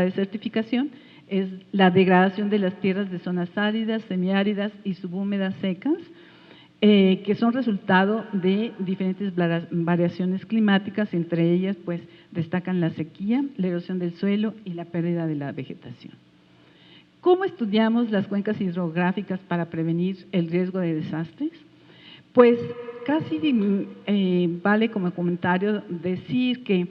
de certificación es la degradación de las tierras de zonas áridas, semiáridas y subhúmedas secas, que son resultado de diferentes variaciones climáticas, entre ellas pues destacan la sequía, la erosión del suelo y la pérdida de la vegetación. ¿Cómo estudiamos las cuencas hidrográficas para prevenir el riesgo de desastres? Pues casi vale como comentario decir que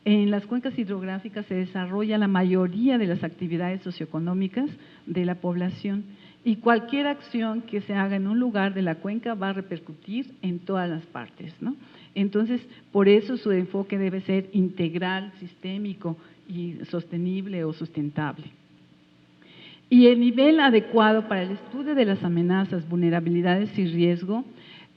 en las cuencas hidrográficas se desarrolla la mayoría de las actividades socioeconómicas de la población y cualquier acción que se haga en un lugar de la cuenca va a repercutir en todas las partes, ¿no? Entonces, por eso su enfoque debe ser integral, sistémico y sostenible o sustentable. Y el nivel adecuado para el estudio de las amenazas, vulnerabilidades y riesgo,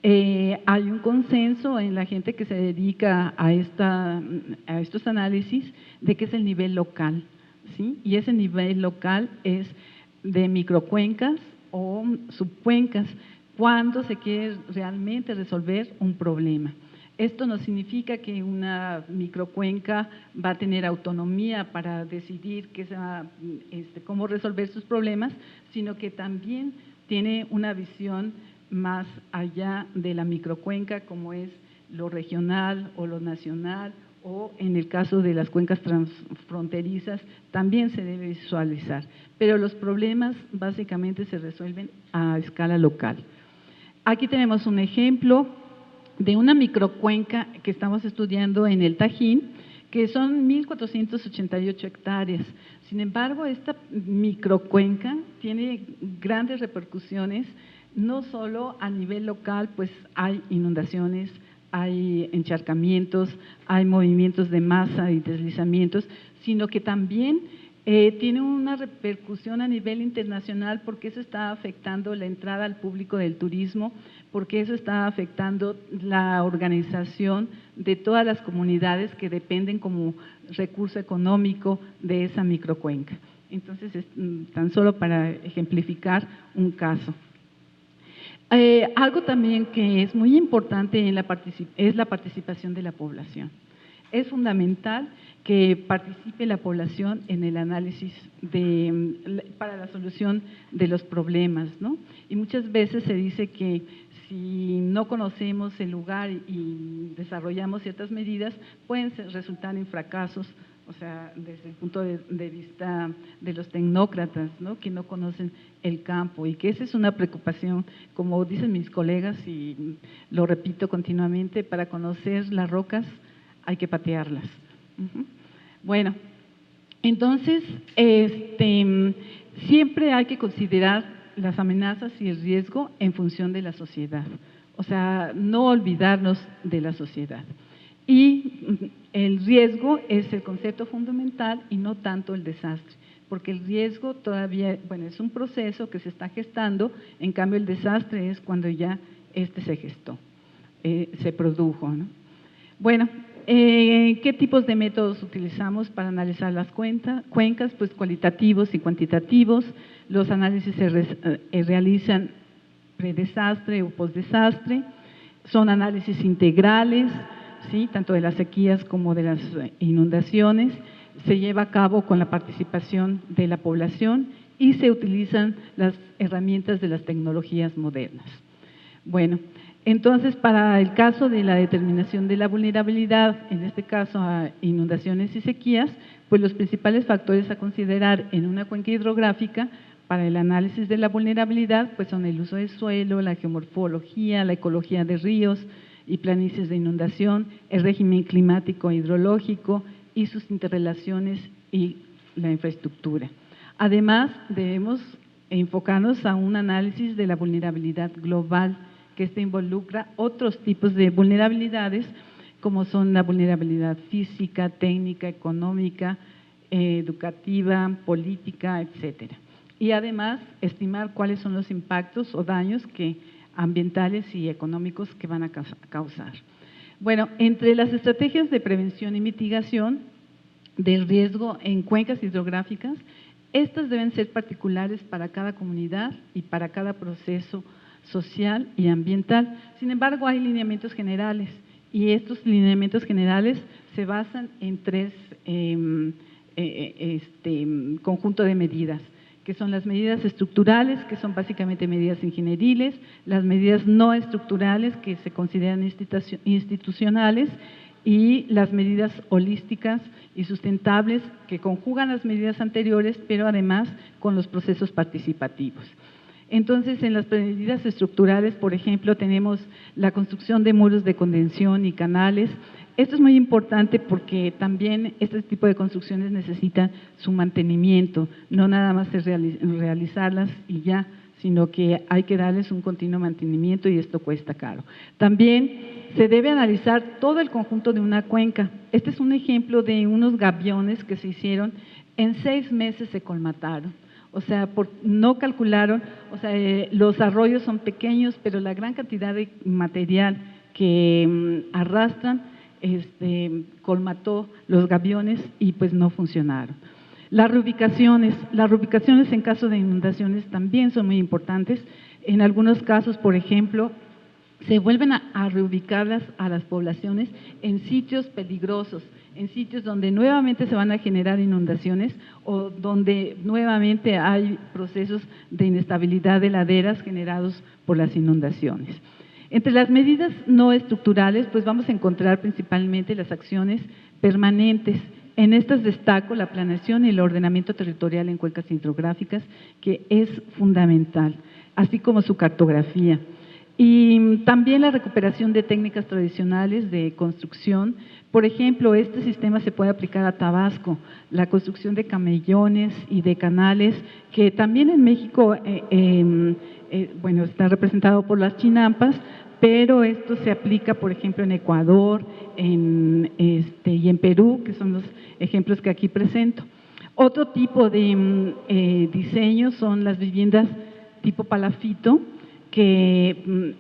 hay un consenso en la gente que se dedica a estos análisis de que es el nivel local, ¿sí? Y ese nivel local es de microcuencas o subcuencas, cuando se quiere realmente resolver un problema. Esto no significa que una microcuenca va a tener autonomía para decidir cómo resolver sus problemas, sino que también tiene una visión más allá de la microcuenca, como es lo regional o lo nacional, o en el caso de las cuencas transfronterizas también se debe visualizar, pero los problemas básicamente se resuelven a escala local. Aquí tenemos un ejemplo de una microcuenca que estamos estudiando en el Tajín, que son 1.488 hectáreas. Sin embargo, esta microcuenca tiene grandes repercusiones, no solo a nivel local, pues hay inundaciones, hay encharcamientos, hay movimientos de masa y deslizamientos, sino que también tiene una repercusión a nivel internacional porque eso está afectando la entrada al público del turismo, porque eso está afectando la organización de todas las comunidades que dependen como recurso económico de esa microcuenca. Entonces, es tan solo para ejemplificar un caso. Algo también que es muy importante es la participación de la población. Es fundamental que participe la población en el análisis para la solución de los problemas, ¿no? Y muchas veces se dice que si no conocemos el lugar y desarrollamos ciertas medidas, pueden resultar en fracasos, o sea, desde el punto de vista de los tecnócratas, ¿no? Que no conocen el campo y que esa es una preocupación, como dicen mis colegas y lo repito continuamente, para conocer las rocas hay que patearlas. Bueno, entonces siempre hay que considerar las amenazas y el riesgo en función de la sociedad, o sea, no olvidarnos de la sociedad. Y el riesgo es el concepto fundamental y no tanto el desastre, porque el riesgo todavía, bueno, es un proceso que se está gestando, en cambio el desastre es cuando ya se gestó, se produjo, ¿no? Bueno, ¿qué tipos de métodos utilizamos para analizar las cuencas? Pues cualitativos y cuantitativos. Los análisis se realizan predesastre o postdesastre, son análisis integrales, ¿sí? Tanto de las sequías como de las inundaciones, se lleva a cabo con la participación de la población y se utilizan las herramientas de las tecnologías modernas. Bueno, entonces para el caso de la determinación de la vulnerabilidad, en este caso a inundaciones y sequías, pues los principales factores a considerar en una cuenca hidrográfica para el análisis de la vulnerabilidad pues son el uso del suelo, la geomorfología, la ecología de ríos y planicies de inundación, el régimen climático e hidrológico y sus interrelaciones y la infraestructura. Además, debemos enfocarnos a un análisis de la vulnerabilidad global, que involucra otros tipos de vulnerabilidades, como son la vulnerabilidad física, técnica, económica, educativa, política, etcétera. Y además, estimar cuáles son los impactos o daños ambientales y económicos que van a causar. Bueno, entre las estrategias de prevención y mitigación del riesgo en cuencas hidrográficas, estas deben ser particulares para cada comunidad y para cada proceso social y ambiental. Sin embargo, hay lineamientos generales y estos lineamientos generales se basan en tres conjunto de medidas, que son las medidas estructurales, que son básicamente medidas ingenieriles, las medidas no estructurales, que se consideran institucionales, y las medidas holísticas y sustentables, que conjugan las medidas anteriores, pero además con los procesos participativos. Entonces, en las medidas estructurales, por ejemplo, tenemos la construcción de muros de contención y canales. Esto es muy importante porque también este tipo de construcciones necesitan su mantenimiento, no nada más es realizarlas y ya, sino que hay que darles un continuo mantenimiento y esto cuesta caro. También se debe analizar todo el conjunto de una cuenca. Este es un ejemplo de unos gaviones que se hicieron, en 6 meses se colmataron. O sea, no calcularon, o sea, los arroyos son pequeños, pero la gran cantidad de material que arrastran colmató los gaviones y pues no funcionaron. Las reubicaciones en caso de inundaciones también son muy importantes. En algunos casos, por ejemplo, se vuelven a reubicarlas a las poblaciones en sitios peligrosos, en sitios donde nuevamente se van a generar inundaciones o donde nuevamente hay procesos de inestabilidad de laderas generados por las inundaciones. Entre las medidas no estructurales, pues vamos a encontrar principalmente las acciones permanentes. En estas destaco la planeación y el ordenamiento territorial en cuencas hidrográficas, que es fundamental, así como su cartografía. Y también la recuperación de técnicas tradicionales de construcción. Por ejemplo, este sistema se puede aplicar a Tabasco, la construcción de camellones y de canales, que también en México, bueno, está representado por las chinampas, pero esto se aplica, por ejemplo, en Ecuador y en Perú, que son los ejemplos que aquí presento. Otro tipo de diseño son las viviendas tipo palafito, que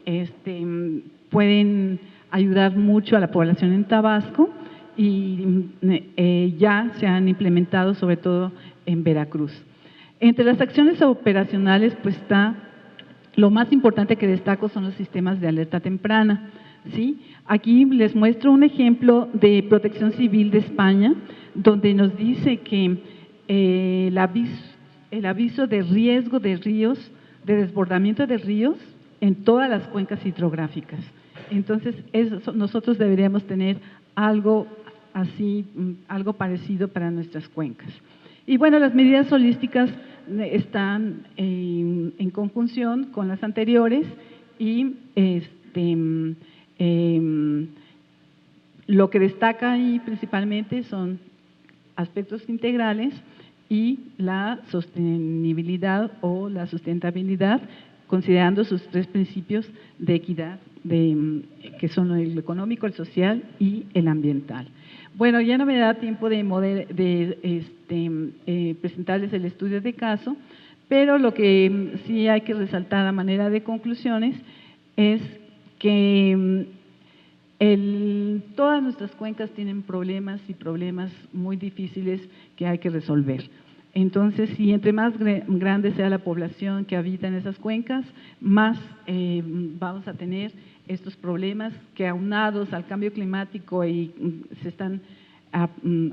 pueden ayudar mucho a la población en Tabasco y ya se han implementado sobre todo en Veracruz. Entre las acciones operacionales, pues está, lo más importante que destaco son los sistemas de alerta temprana, ¿sí? Aquí les muestro un ejemplo de Protección Civil de España, donde nos dice que el aviso de riesgo de ríos, de desbordamiento de ríos en todas las cuencas hidrográficas. Entonces, nosotros deberíamos tener algo así, algo parecido para nuestras cuencas. Y bueno, las medidas holísticas están en conjunción con las anteriores y lo que destaca ahí principalmente son aspectos integrales y la sostenibilidad o la sustentabilidad, considerando sus 3 principios de equidad, que son el económico, el social y el ambiental. Bueno, ya no me da tiempo de presentarles el estudio de caso, pero lo que sí hay que resaltar a manera de conclusiones es que todas nuestras cuencas tienen problemas y problemas muy difíciles que hay que resolver. Entonces, si entre más grande sea la población que habita en esas cuencas, más vamos a tener estos problemas que, aunados al cambio climático y se están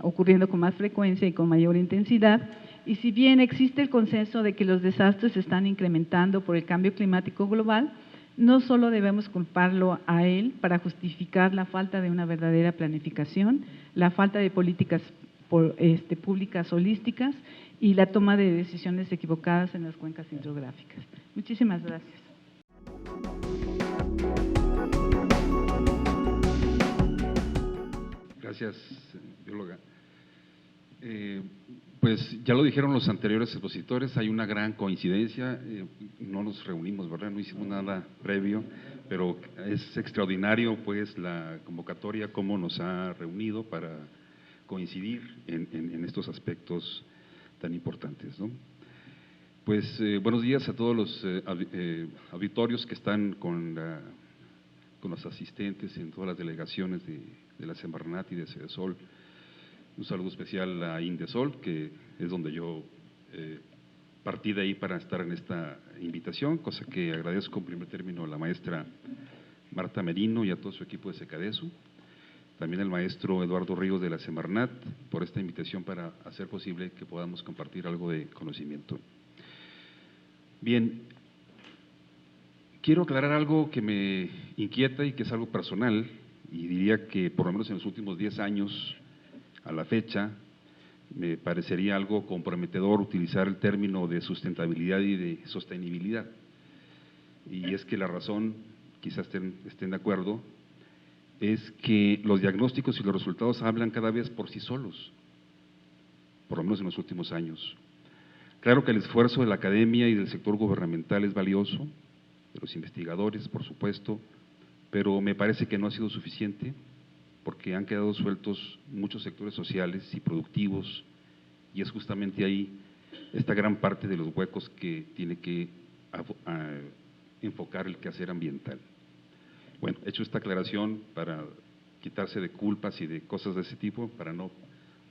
ocurriendo con más frecuencia y con mayor intensidad. Y si bien existe el consenso de que los desastres se están incrementando por el cambio climático global, no solo debemos culparlo a él para justificar la falta de una verdadera planificación, la falta de políticas públicas holísticas y la toma de decisiones equivocadas en las cuencas hidrográficas. Muchísimas gracias. Gracias, bióloga. Pues ya lo dijeron los anteriores expositores, hay una gran coincidencia, no nos reunimos, ¿verdad? No hicimos nada previo, pero es extraordinario pues la convocatoria, cómo nos ha reunido para coincidir en estos aspectos tan importantes, ¿no? Pues buenos días a todos los auditorios que están con los asistentes en todas las delegaciones de la Semarnat y de Sedesol. Un saludo especial a Indesol, que es donde yo partí de ahí para estar en esta invitación, cosa que agradezco en primer término a la maestra Marta Merino y a todo su equipo de Secadesu. también al maestro Eduardo Ríos de la Semarnat por esta invitación para hacer posible que podamos compartir algo de conocimiento. Bien, quiero aclarar algo que me inquieta y que es algo personal, y diría que por lo menos en los últimos 10 años a la fecha me parecería algo comprometedor utilizar el término de sustentabilidad y de sostenibilidad. Y es que la razón, quizás estén de acuerdo, es que los diagnósticos y los resultados hablan cada vez por sí solos, por lo menos en los últimos años. Claro que el esfuerzo de la academia y del sector gubernamental es valioso, de los investigadores, por supuesto, pero me parece que no ha sido suficiente porque han quedado sueltos muchos sectores sociales y productivos, y es justamente ahí esta gran parte de los huecos que tiene que enfocar el quehacer ambiental. Bueno, hecho esta aclaración para quitarse de culpas y de cosas de ese tipo, para no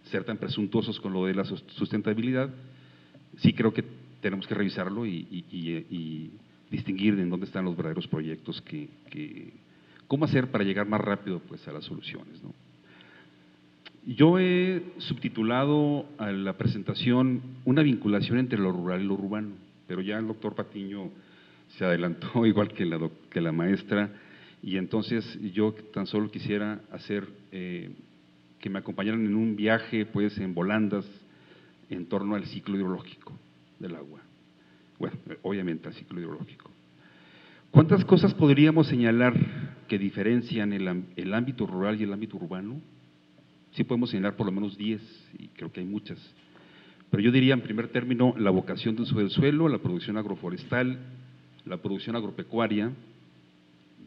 ser tan presuntuosos con lo de la sustentabilidad, sí creo que tenemos que revisarlo y distinguir en dónde están los verdaderos proyectos cómo hacer para llegar más rápido pues a las soluciones, ¿no? Yo he subtitulado a la presentación una vinculación entre lo rural y lo urbano, pero ya el doctor Patiño se adelantó igual que la maestra, y entonces yo tan solo quisiera hacer que me acompañaran en un viaje pues en volandas en torno al ciclo hidrológico del agua. Bueno, obviamente al ciclo hidrológico. ¿Cuántas cosas podríamos señalar que diferencian el ámbito rural y el ámbito urbano? Sí podemos señalar por lo menos 10, y creo que hay muchas. Pero yo diría en primer término la vocación de uso del suelo, la producción agroforestal, la producción agropecuaria,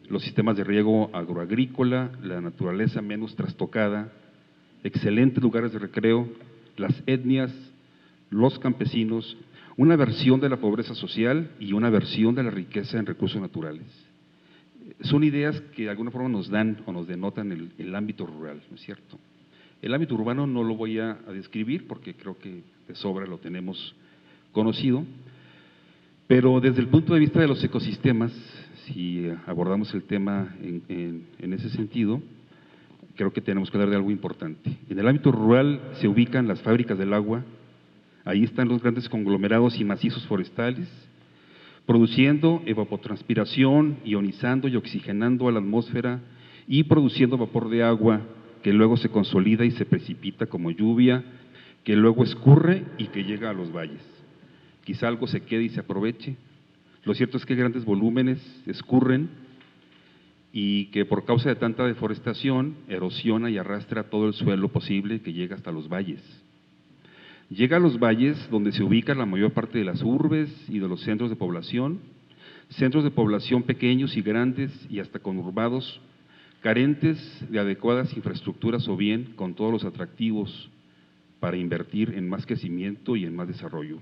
los sistemas de riego agroagrícola, la naturaleza menos trastocada, excelentes lugares de recreo, las etnias, los campesinos, una versión de la pobreza social y una versión de la riqueza en recursos naturales. Son ideas que de alguna forma nos dan o nos denotan el ámbito rural, ¿no es cierto? El ámbito urbano no lo voy a describir porque creo que de sobra lo tenemos conocido, pero desde el punto de vista de los ecosistemas, si abordamos el tema en ese sentido, creo que tenemos que hablar de algo importante. En el ámbito rural se ubican las fábricas del agua, ahí están los grandes conglomerados y macizos forestales, produciendo evapotranspiración, ionizando y oxigenando a la atmósfera y produciendo vapor de agua que luego se consolida y se precipita como lluvia, que luego escurre y que llega a los valles. Quizá algo se quede y se aproveche. Lo cierto es que grandes volúmenes escurren y que por causa de tanta deforestación erosiona y arrastra todo el suelo posible que llega hasta los valles. Llega a los valles donde se ubica la mayor parte de las urbes y de los centros de población pequeños y grandes y hasta conurbados, carentes de adecuadas infraestructuras o bien con todos los atractivos para invertir en más crecimiento y en más desarrollo.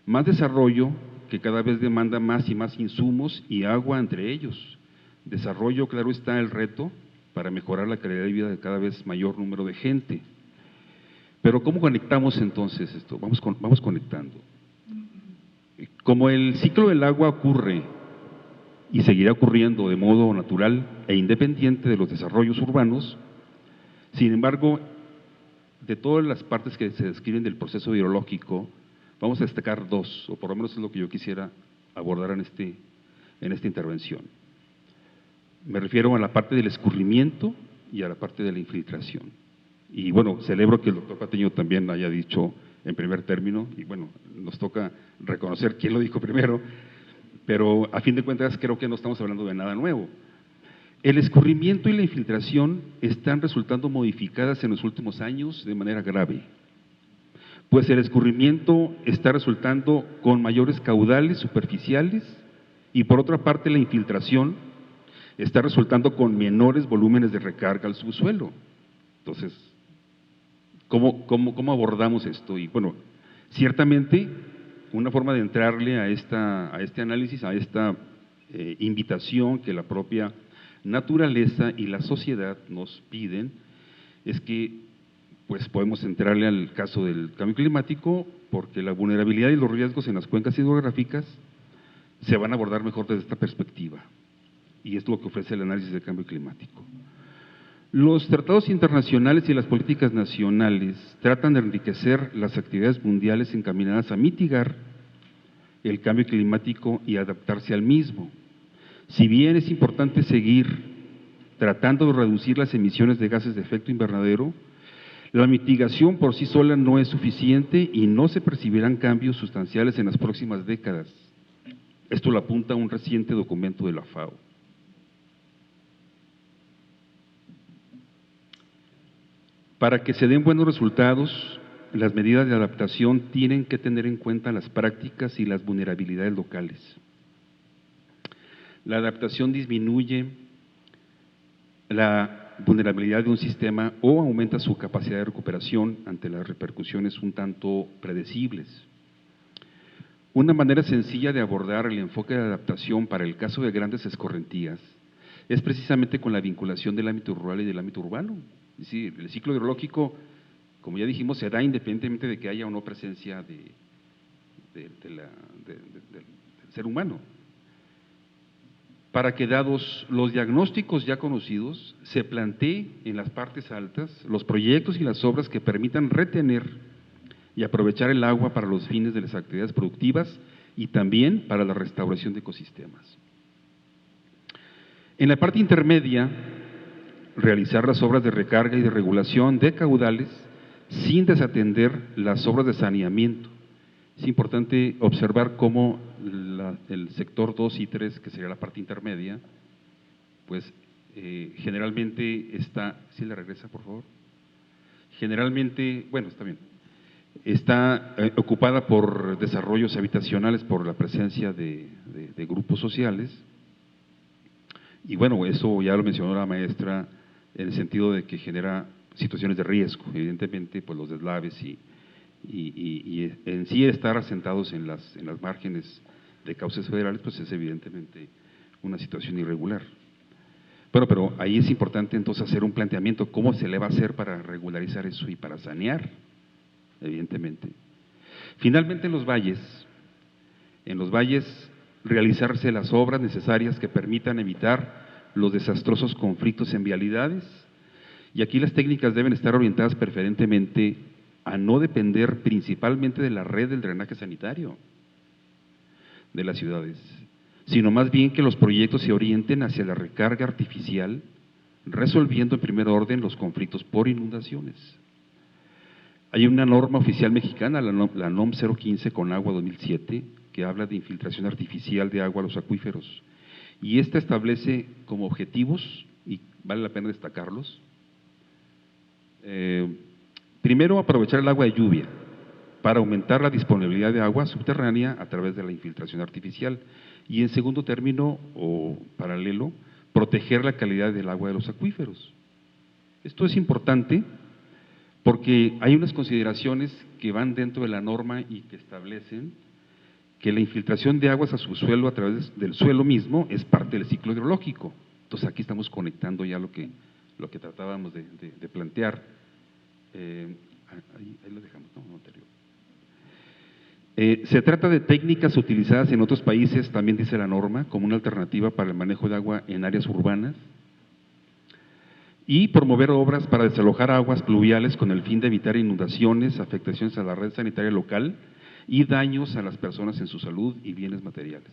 Más desarrollo que cada vez demanda más y más insumos y agua entre ellos. Desarrollo, claro está, el reto para mejorar la calidad de vida de cada vez mayor número de gente. Pero ¿cómo conectamos entonces esto? Vamos conectando. Como el ciclo del agua ocurre y seguirá ocurriendo de modo natural e independiente de los desarrollos urbanos, sin embargo, de todas las partes que se describen del proceso hidrológico, vamos a destacar dos, o por lo menos es lo que yo quisiera abordar en esta intervención. Me refiero a la parte del escurrimiento y a la parte de la infiltración. Y bueno, celebro que el doctor Patiño también haya dicho en primer término, y bueno, nos toca reconocer quién lo dijo primero, pero a fin de cuentas creo que no estamos hablando de nada nuevo. El escurrimiento y la infiltración están resultando modificadas en los últimos años de manera grave, pues el escurrimiento está resultando con mayores caudales superficiales y por otra parte la infiltración está resultando con menores volúmenes de recarga al subsuelo. Entonces, ¿cómo abordamos esto? Y bueno, ciertamente una forma de entrarle a este análisis, a esta invitación que la propia naturaleza y la sociedad nos piden, es que pues podemos entrarle al caso del cambio climático, porque la vulnerabilidad y los riesgos en las cuencas hidrográficas se van a abordar mejor desde esta perspectiva, y es lo que ofrece el análisis del cambio climático. Los tratados internacionales y las políticas nacionales tratan de enriquecer las actividades mundiales encaminadas a mitigar el cambio climático y adaptarse al mismo. Si bien es importante seguir tratando de reducir las emisiones de gases de efecto invernadero, la mitigación por sí sola no es suficiente y no se percibirán cambios sustanciales en las próximas décadas. Esto lo apunta un reciente documento de la FAO. Para que se den buenos resultados, las medidas de adaptación tienen que tener en cuenta las prácticas y las vulnerabilidades locales. La adaptación disminuye la vulnerabilidad de un sistema o aumenta su capacidad de recuperación ante las repercusiones un tanto predecibles. Una manera sencilla de abordar el enfoque de adaptación para el caso de grandes escorrentías es precisamente con la vinculación del ámbito rural y del ámbito urbano. Es decir, el ciclo hidrológico, como ya dijimos, se da independientemente de que haya o no presencia del ser humano. Para que, dados los diagnósticos ya conocidos, se plantee en las partes altas los proyectos y las obras que permitan retener y aprovechar el agua para los fines de las actividades productivas y también para la restauración de ecosistemas. En la parte intermedia, realizar las obras de recarga y de regulación de caudales sin desatender las obras de saneamiento. Es importante observar cómo el sector 2 y 3, que sería la parte intermedia, pues generalmente está, ¿sí le regresa por favor? Generalmente, bueno, está bien, está ocupada por desarrollos habitacionales por la presencia de grupos sociales, y bueno, eso ya lo mencionó la maestra, en el sentido de que genera situaciones de riesgo, evidentemente, pues los deslaves y en sí estar asentados en las márgenes de cauces federales, pues es evidentemente una situación irregular. Bueno, pero ahí es importante entonces hacer un planteamiento, ¿cómo se le va a hacer para regularizar eso y para sanear? Evidentemente. Finalmente, en los valles realizarse las obras necesarias que permitan evitar los desastrosos conflictos en vialidades, y aquí las técnicas deben estar orientadas preferentemente a no depender principalmente de la red del drenaje sanitario de las ciudades, sino más bien que los proyectos se orienten hacia la recarga artificial, resolviendo en primer orden los conflictos por inundaciones. Hay una norma oficial mexicana, la NOM 015 con agua 2007, que habla de infiltración artificial de agua a los acuíferos, y esta establece como objetivos, y vale la pena destacarlos, primero, aprovechar el agua de lluvia para aumentar la disponibilidad de agua subterránea a través de la infiltración artificial, y en segundo término o paralelo, proteger la calidad del agua de los acuíferos. Esto es importante porque hay unas consideraciones que van dentro de la norma y que establecen que la infiltración de aguas a subsuelo a través del suelo mismo es parte del ciclo hidrológico. Entonces aquí estamos conectando ya lo que tratábamos de plantear. Ahí lo dejamos, ¿no? Anterior. Se trata de técnicas utilizadas en otros países, también dice la norma, como una alternativa para el manejo de agua en áreas urbanas, y promover obras para desalojar aguas pluviales con el fin de evitar inundaciones, afectaciones a la red sanitaria local y daños a las personas en su salud y bienes materiales.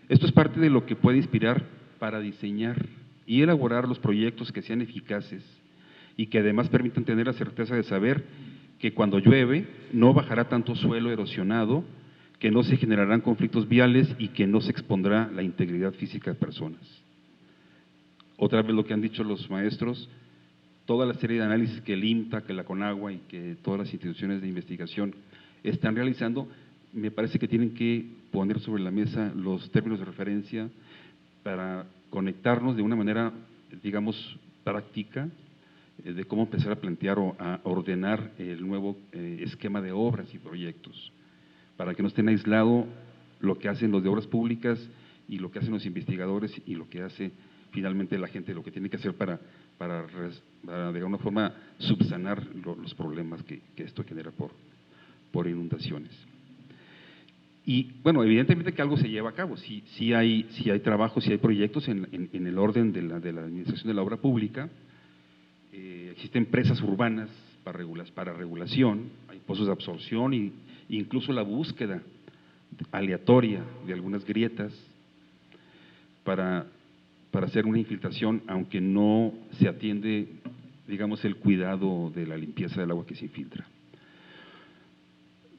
Esto es parte de lo que puede inspirar para diseñar y elaborar los proyectos que sean eficaces y que además permitan tener la certeza de saber que cuando llueve no bajará tanto suelo erosionado, que no se generarán conflictos viales y que no se expondrá la integridad física de personas. Otra vez lo que han dicho los maestros, toda la serie de análisis que el IMTA, que la CONAGUA y que todas las instituciones de investigación están realizando, me parece que tienen que poner sobre la mesa los términos de referencia para conectarnos de una manera, digamos, práctica, de cómo empezar a plantear o a ordenar el nuevo esquema de obras y proyectos, para que no estén aislados lo que hacen los de obras públicas y lo que hacen los investigadores y lo que hace finalmente la gente, lo que tiene que hacer para de alguna forma subsanar los problemas que esto genera por inundaciones. Y bueno, evidentemente que algo se lleva a cabo, sí hay trabajos, sí hay proyectos en el orden de la administración de la obra pública. Existen presas urbanas para regulación, hay pozos de absorción e incluso la búsqueda aleatoria de algunas grietas para hacer una infiltración, aunque no se atiende, digamos, el cuidado de la limpieza del agua que se infiltra.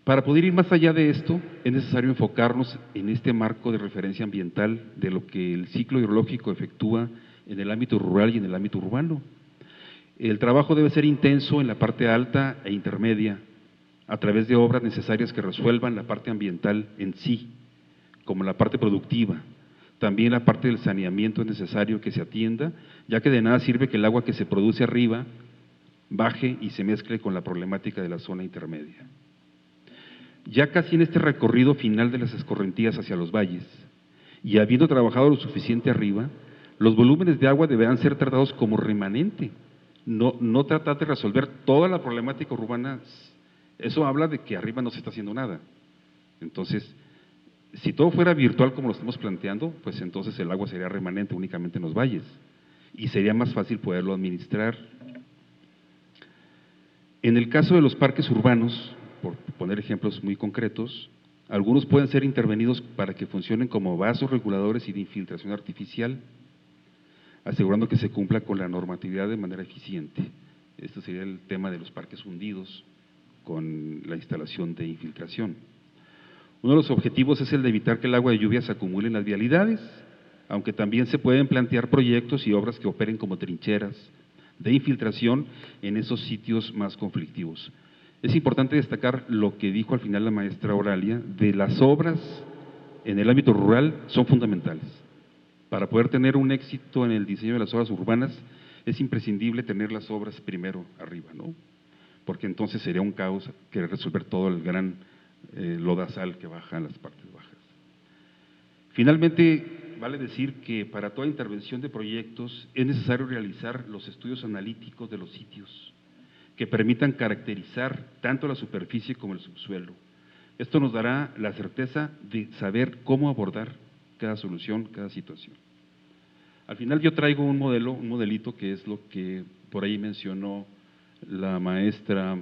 Para poder ir más allá de esto, es necesario enfocarnos en este marco de referencia ambiental de lo que el ciclo hidrológico efectúa en el ámbito rural y en el ámbito urbano. El trabajo debe ser intenso en la parte alta e intermedia, a través de obras necesarias que resuelvan la parte ambiental en sí, como la parte productiva. También la parte del saneamiento es necesario que se atienda, ya que de nada sirve que el agua que se produce arriba baje y se mezcle con la problemática de la zona intermedia. Ya casi en este recorrido final de las escorrentías hacia los valles, y habiendo trabajado lo suficiente arriba, los volúmenes de agua deberán ser tratados como remanente, no tratar de resolver toda la problemática urbana. Eso habla de que arriba no se está haciendo nada. Entonces, si todo fuera virtual como lo estamos planteando, pues entonces el agua sería remanente únicamente en los valles y sería más fácil poderlo administrar. En el caso de los parques urbanos, por poner ejemplos muy concretos, algunos pueden ser intervenidos para que funcionen como vasos reguladores y de infiltración artificial, asegurando que se cumpla con la normatividad de manera eficiente. Este sería el tema de los parques hundidos con la instalación de infiltración. Uno de los objetivos es el de evitar que el agua de lluvia se acumule en las vialidades, aunque también se pueden plantear proyectos y obras que operen como trincheras de infiltración en esos sitios más conflictivos. Es importante destacar lo que dijo al final la maestra Oralia, de las obras en el ámbito rural son fundamentales. Para poder tener un éxito en el diseño de las obras urbanas, es imprescindible tener las obras primero arriba, ¿no? Porque entonces sería un caos querer resolver todo el gran lodazal que baja en las partes bajas. Finalmente, vale decir que para toda intervención de proyectos es necesario realizar los estudios analíticos de los sitios que permitan caracterizar tanto la superficie como el subsuelo. Esto nos dará la certeza de saber cómo abordar cada solución, cada situación. Al final yo traigo un modelito que es lo que por ahí mencionó la maestra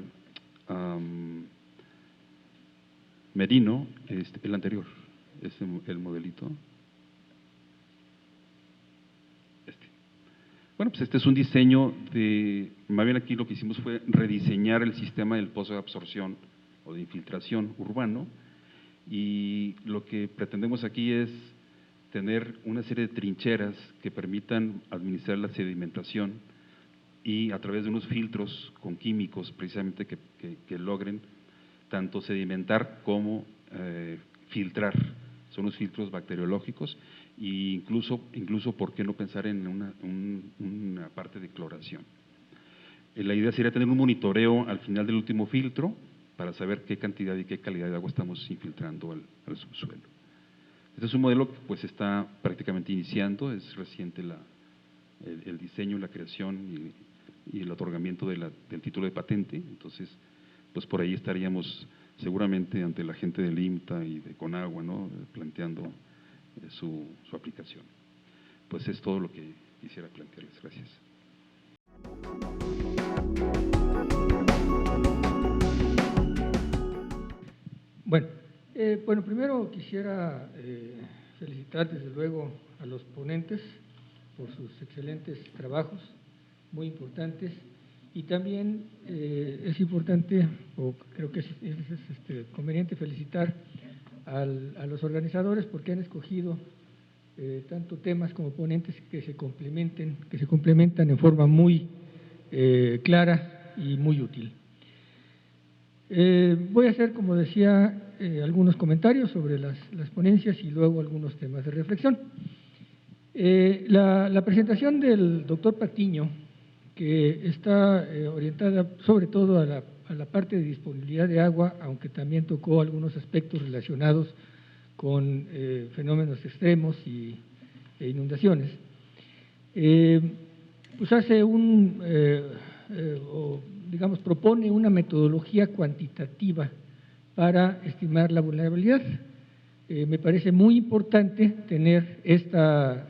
Merino, el anterior, el modelito. Bueno, pues este es un diseño más bien aquí lo que hicimos fue rediseñar el sistema del pozo de absorción o de infiltración urbano, y lo que pretendemos aquí es tener una serie de trincheras que permitan administrar la sedimentación y a través de unos filtros con químicos precisamente que logren tanto sedimentar como filtrar. Son los filtros bacteriológicos e incluso ¿por qué no pensar en una parte de cloración? La idea sería tener un monitoreo al final del último filtro para saber qué cantidad y qué calidad de agua estamos infiltrando al subsuelo. Este es un modelo que pues está prácticamente iniciando, es reciente el diseño, la creación y el otorgamiento del título de patente. Entonces, pues por ahí estaríamos seguramente ante la gente del IMTA y de Conagua, ¿no?, planteando su aplicación. Pues es todo lo que quisiera plantearles. Gracias. Bueno, primero quisiera felicitar desde luego a los ponentes por sus excelentes trabajos, muy importantes, y también es importante, o creo que es conveniente felicitar a los organizadores porque han escogido tanto temas como ponentes que se complementan en forma muy clara y muy útil. Voy a hacer, como decía, algunos comentarios sobre las ponencias y luego algunos temas de reflexión. La presentación del doctor Patiño, que está orientada sobre todo a la parte de disponibilidad de agua, aunque también tocó algunos aspectos relacionados con fenómenos extremos e inundaciones, pues hace propone una metodología cuantitativa para estimar la vulnerabilidad. me parece muy importante tener esta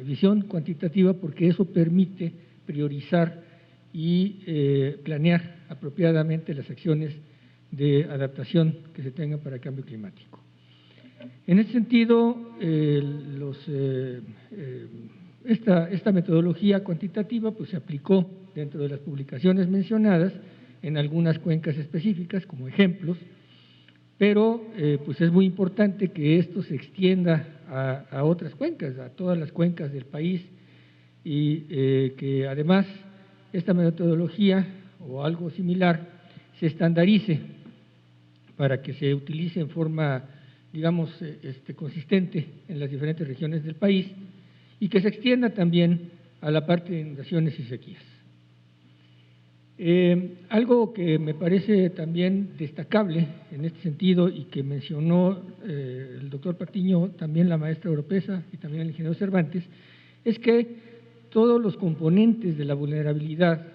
visión cuantitativa porque eso permite priorizar y planear apropiadamente las acciones de adaptación que se tengan para el cambio climático. En ese sentido, esta metodología cuantitativa pues, se aplicó dentro de las publicaciones mencionadas en algunas cuencas específicas como ejemplos, pero pues es muy importante que esto se extienda a otras cuencas, a todas las cuencas del país y que además esta metodología o algo similar se estandarice para que se utilice en forma, digamos, consistente en las diferentes regiones del país y que se extienda también a la parte de inundaciones y sequías. Algo que me parece también destacable en este sentido y que mencionó el doctor Patiño, también la maestra Oropesa y también el ingeniero Cervantes, es que todos los componentes de la vulnerabilidad,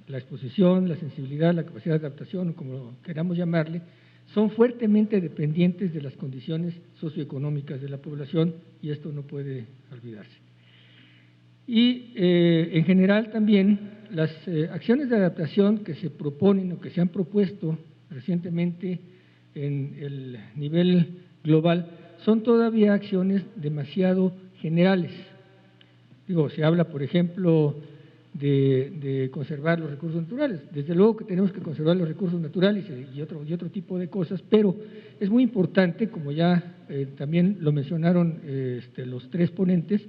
la exposición, la sensibilidad, la capacidad de adaptación, como queramos llamarle, son fuertemente dependientes de las condiciones socioeconómicas de la población y esto no puede olvidarse. Y en general también las acciones de adaptación que se proponen o que se han propuesto recientemente en el nivel global son todavía acciones demasiado generales. Digo, se habla, por ejemplo, de conservar los recursos naturales. Desde luego que tenemos que conservar los recursos naturales y otro tipo de cosas, pero es muy importante, como ya también lo mencionaron los tres ponentes,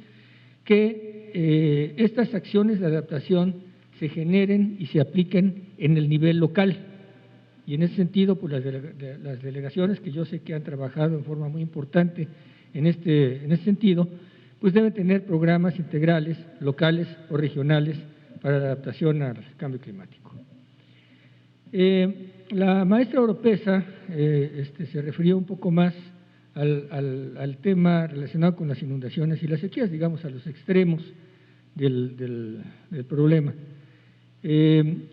que estas acciones de adaptación se generen y se apliquen en el nivel local. Y en ese sentido, pues las delegaciones que yo sé que han trabajado en forma muy importante en este sentido, pues deben tener programas integrales, locales o regionales para la adaptación al cambio climático. La maestra Oropesa se refirió un poco más al tema relacionado con las inundaciones y las sequías, digamos, a los extremos del problema.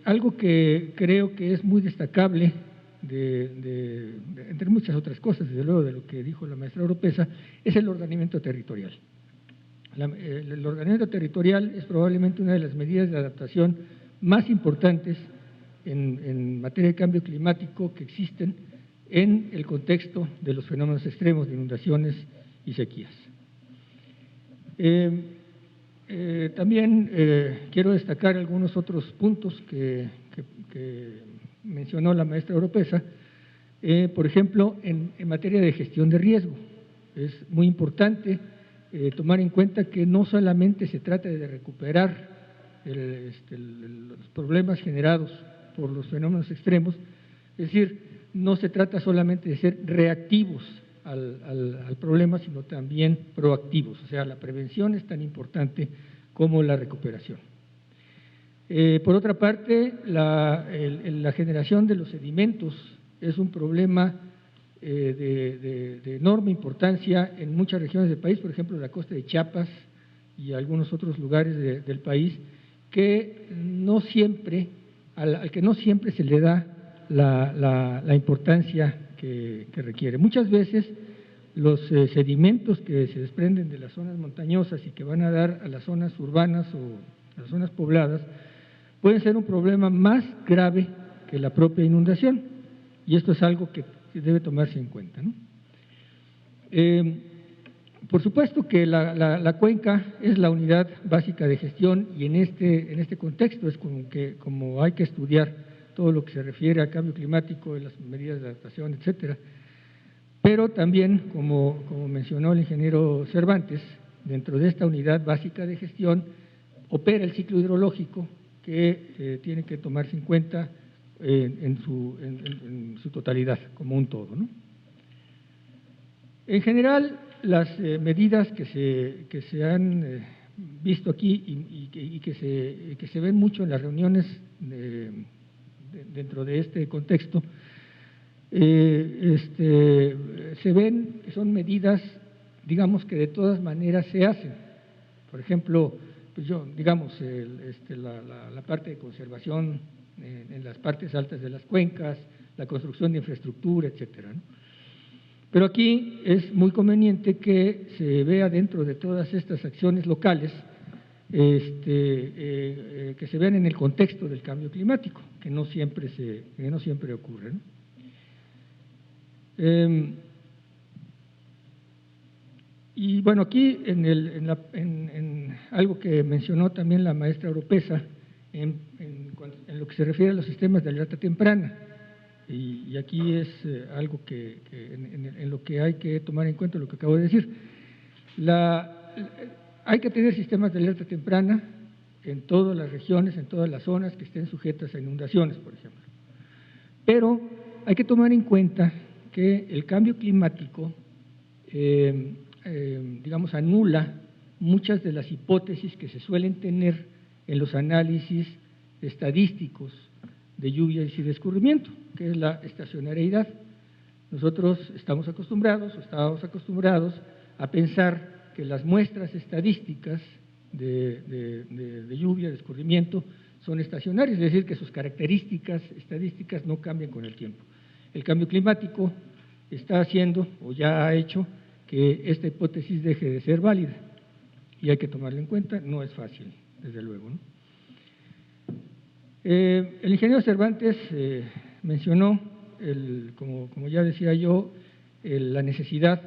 Algo que creo que es muy destacable, entre muchas otras cosas, desde luego de lo que dijo la maestra Oropesa, es el ordenamiento territorial. El ordenamiento territorial es probablemente una de las medidas de adaptación más importantes en materia de cambio climático que existen en el contexto de los fenómenos extremos de inundaciones y sequías. También quiero destacar algunos otros puntos que mencionó la maestra Oropesa, por ejemplo, en materia de gestión de riesgo. Es muy importante tomar en cuenta que no solamente se trata de recuperar los problemas generados por los fenómenos extremos, es decir, no se trata solamente de ser reactivos al problema, sino también proactivos, o sea, la prevención es tan importante como la recuperación. Por otra parte, la generación de los sedimentos es un problema de enorme importancia en muchas regiones del país, por ejemplo, la costa de Chiapas y algunos otros lugares del país, que al que no siempre se le da la importancia que requiere. Muchas veces los sedimentos que se desprenden de las zonas montañosas y que van a dar a las zonas urbanas o a las zonas pobladas pueden ser un problema más grave que la propia inundación, y esto es algo que debe tomarse en cuenta, ¿no? Por supuesto que la cuenca es la unidad básica de gestión y en este contexto es como hay que estudiar todo lo que se refiere al cambio climático, las medidas de adaptación, etcétera. Pero también, como mencionó el ingeniero Cervantes, dentro de esta unidad básica de gestión opera el ciclo hidrológico que tiene que tomarse en cuenta en su totalidad, como un todo, ¿no? En general, las medidas que se han visto aquí y que se ven mucho en las reuniones dentro de este contexto, se ven que son medidas, digamos, que de todas maneras se hacen. Por ejemplo, pues la parte de conservación en las partes altas de las cuencas, la construcción de infraestructura, etcétera, ¿no? Pero aquí es muy conveniente que se vea dentro de todas estas acciones locales, que se vean en el contexto del cambio climático, que no siempre ocurre, ¿no? Y bueno, aquí en algo que mencionó también la maestra Oropesa, en lo que se refiere a los sistemas de alerta temprana, y aquí es algo que en lo que hay que tomar en cuenta lo que acabo de decir. Hay que tener sistemas de alerta temprana en todas las regiones, en todas las zonas que estén sujetas a inundaciones, por ejemplo. Pero hay que tomar en cuenta que el cambio climático, digamos, anula muchas de las hipótesis que se suelen tener en los análisis estadísticos de lluvias y de escurrimiento, que es la estacionariedad. Nosotros estábamos acostumbrados a pensar que las muestras estadísticas de lluvia, de escurrimiento, son estacionarias, es decir, que sus características estadísticas no cambian con el tiempo. El cambio climático está haciendo, o ya ha hecho, que esta hipótesis deje de ser válida, y hay que tomarla en cuenta. No es fácil, desde luego, ¿no? El ingeniero Cervantes mencionó, como ya decía yo, la necesidad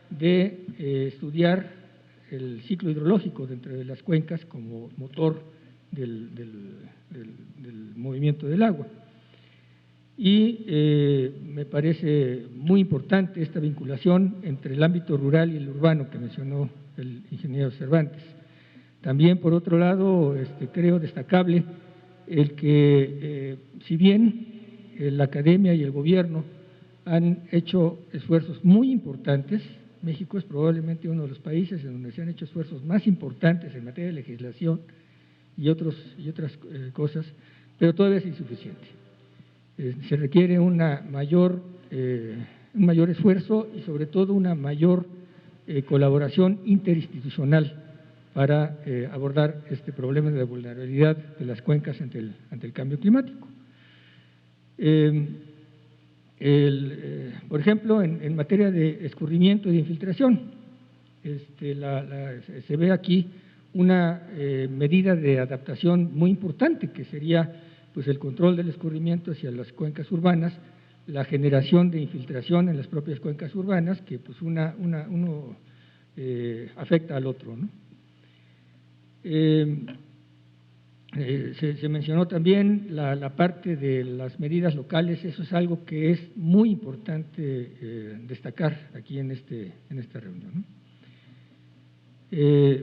de estudiar el ciclo hidrológico dentro de las cuencas como motor del movimiento del agua. Y me parece muy importante esta vinculación entre el ámbito rural y el urbano que mencionó el ingeniero Cervantes. También, por otro lado, creo destacable el que, si bien la academia y el gobierno han hecho esfuerzos muy importantes, México es probablemente uno de los países en donde se han hecho esfuerzos más importantes en materia de legislación y otras cosas, pero todavía es insuficiente. Se requiere un mayor esfuerzo y sobre todo una mayor colaboración interinstitucional para abordar este problema de la vulnerabilidad de las cuencas ante el cambio climático. Por ejemplo, en materia de escurrimiento y de infiltración, se ve aquí una medida de adaptación muy importante, que sería pues el control del escurrimiento hacia las cuencas urbanas, la generación de infiltración en las propias cuencas urbanas, que pues uno afecta al otro, ¿no? Se mencionó también la parte de las medidas locales. Eso es algo que es muy importante destacar aquí en esta reunión, ¿no?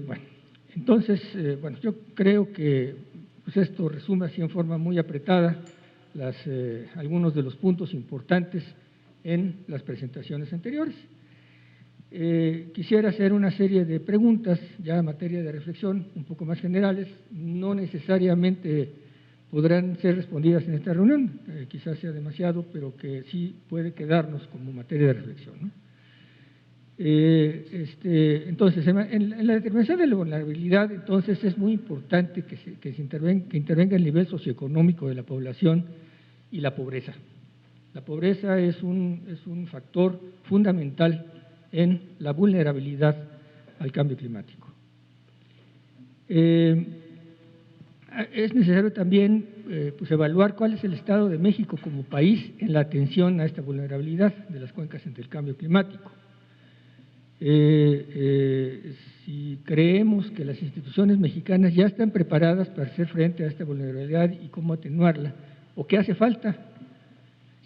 Bueno, entonces, yo creo que pues esto resume así en forma muy apretada algunos de los puntos importantes en las presentaciones anteriores. Quisiera hacer una serie de preguntas ya en materia de reflexión, un poco más generales. No necesariamente podrán ser respondidas en esta reunión, quizás sea demasiado, pero que sí puede quedarnos como materia de reflexión, ¿no? Entonces, en la determinación de la vulnerabilidad, entonces es muy importante que intervenga el nivel socioeconómico de la población y la pobreza. La pobreza es un factor fundamental en la vulnerabilidad al cambio climático. Es necesario también pues evaluar cuál es el estado de México como país en la atención a esta vulnerabilidad de las cuencas ante el cambio climático. Si creemos que las instituciones mexicanas ya están preparadas para hacer frente a esta vulnerabilidad y cómo atenuarla, o qué hace falta,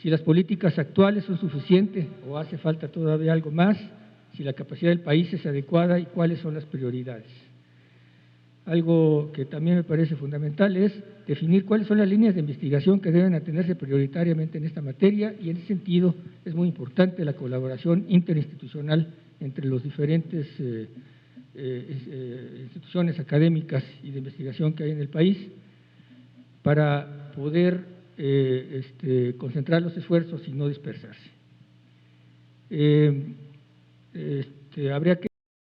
si las políticas actuales son suficientes o hace falta todavía algo más, si la capacidad del país es adecuada y cuáles son las prioridades. Algo que también me parece fundamental es definir cuáles son las líneas de investigación que deben atenderse prioritariamente en esta materia, y en ese sentido es muy importante la colaboración interinstitucional entre los diferentes instituciones académicas y de investigación que hay en el país para poder concentrar los esfuerzos y no dispersarse. Habría que